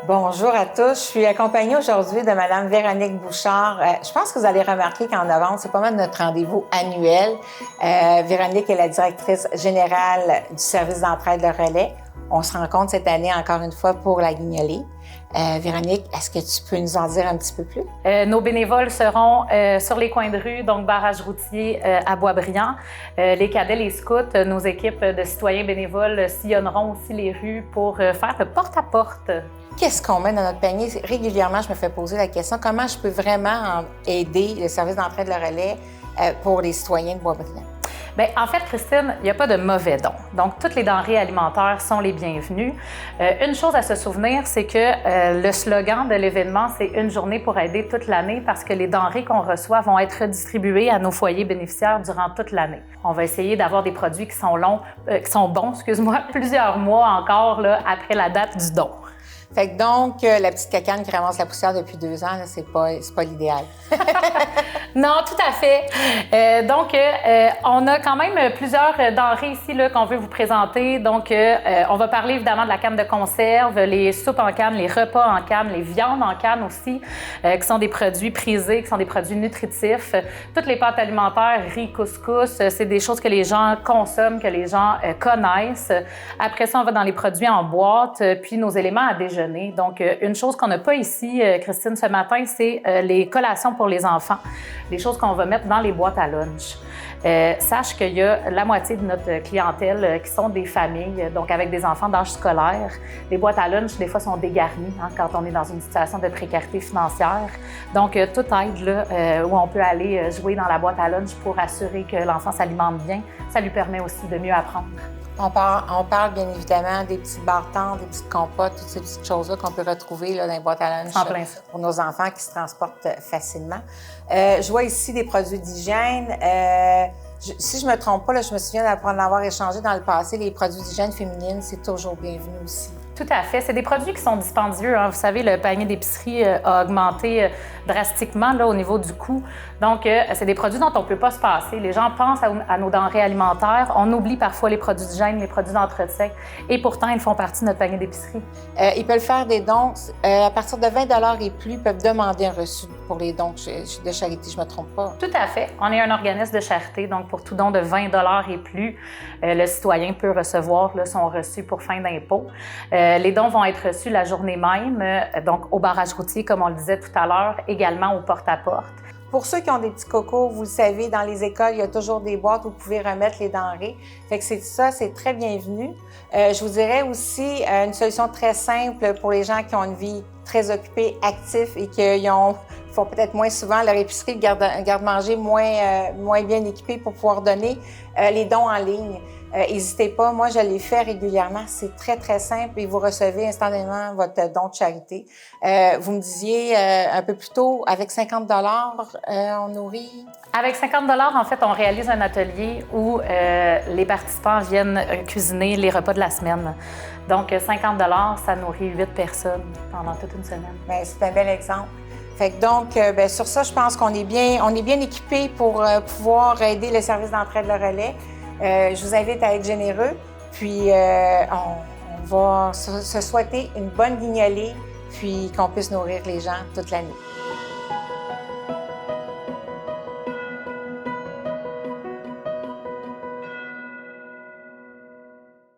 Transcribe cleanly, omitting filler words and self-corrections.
Bonjour à tous. Je suis accompagnée aujourd'hui de Madame Véronique Bouchard. Je pense que vous allez remarquer qu'en novembre, c'est pas mal notre rendez-vous annuel. Véronique est la directrice générale du service d'entraide Le Relais. On se rencontre cette année encore une fois pour la Guignolée. Véronique, est-ce que tu peux nous en dire un petit peu plus? Nos bénévoles seront sur les coins de rue, donc barrage routier à Boisbriand. Les cadets, les scouts, nos équipes de citoyens bénévoles sillonneront aussi les rues pour faire le porte-à-porte. Qu'est-ce qu'on met dans notre panier? Régulièrement, je me fais poser la question, comment je peux vraiment aider le service d'entraide Le Relais pour les citoyens de Boisbriand? Bien, en fait, Christine, il n'y a pas de mauvais dons. Donc, toutes les denrées alimentaires sont les bienvenues. Une chose à se souvenir, c'est que le slogan de l'événement, c'est « Une journée pour aider toute l'année » parce que les denrées qu'on reçoit vont être redistribuées à nos foyers bénéficiaires durant toute l'année. On va essayer d'avoir des produits qui sont bons, plusieurs mois encore là, après la date du don. Fait que donc, la petite cacane qui ramasse la poussière depuis 2 ans, c'est pas l'idéal. Non, tout à fait. On a quand même plusieurs denrées ici là, qu'on veut vous présenter. Donc, on va parler évidemment de la canne de conserve, les soupes en canne, les repas en canne, les viandes en canne aussi, qui sont des produits prisés, qui sont des produits nutritifs. Toutes les pâtes alimentaires, riz, couscous, c'est des choses que les gens consomment, que les gens connaissent. Après ça, on va dans les produits en boîte, puis nos éléments à déjeuner. Donc, une chose qu'on n'a pas ici, Christine, ce matin, c'est les collations pour les enfants, les choses qu'on va mettre dans les boîtes à lunch. Sache qu'il y a la moitié de notre clientèle qui sont des familles, donc avec des enfants d'âge scolaire. Les boîtes à lunch, des fois, sont dégarnies quand on est dans une situation de précarité financière. Donc, toute aide là, où on peut aller jouer dans la boîte à lunch pour assurer que l'enfant s'alimente bien, ça lui permet aussi de mieux apprendre. On parle bien évidemment des petites barres-tentes, des petites compotes, toutes ces petites choses-là qu'on peut retrouver là, dans les boîtes à lunch pour nos enfants qui se transportent facilement. Je vois ici des produits d'hygiène. Si je me trompe pas, là, je me souviens d'en avoir échangé dans le passé, les produits d'hygiène féminine, c'est toujours bienvenu aussi. Tout à fait. C'est des produits qui sont dispendieux. Hein. Vous savez, le panier d'épicerie a augmenté drastiquement là, au niveau du coût. Donc, c'est des produits dont on ne peut pas se passer. Les gens pensent à nos denrées alimentaires. On oublie parfois les produits d'hygiène, les produits d'entretien. Et pourtant, ils font partie de notre panier d'épicerie. Ils peuvent faire des dons. À partir de 20 $ et plus, ils peuvent demander un reçu pour les dons de charité. Je ne me trompe pas. Tout à fait. On est un organisme de charité. Donc, pour tout don de 20 $ et plus, le citoyen peut recevoir là, son reçu pour fin d'impôt. Les dons vont être reçus la journée même, donc au barrage routier, comme on le disait tout à l'heure, également au porte-à-porte. Pour ceux qui ont des petits cocos, vous le savez, dans les écoles, il y a toujours des boîtes où vous pouvez remettre les denrées. Fait que c'est très bienvenu. Je vous dirais aussi une solution très simple pour les gens qui ont une vie très occupée, actifs et qui font peut-être moins souvent leur épicerie, le garde-manger moins bien équipé pour pouvoir donner les dons en ligne. N'hésitez pas, moi je les fais régulièrement, c'est très très simple et vous recevez instantanément votre don de charité. Vous me disiez un peu plus tôt, avec 50 $, on nourrit? Avec 50 $, en fait, on réalise un atelier où les participants viennent cuisiner les repas de la semaine. Donc 50 $, ça nourrit 8 personnes pendant toute une semaine. Bien, c'est un bel exemple. Fait que donc, sur ça, je pense qu'on est bien équipés pour pouvoir aider le service d'entraide Le Relais. Je vous invite à être généreux, puis on va se souhaiter une bonne guignolée, puis qu'on puisse nourrir les gens toute l'année.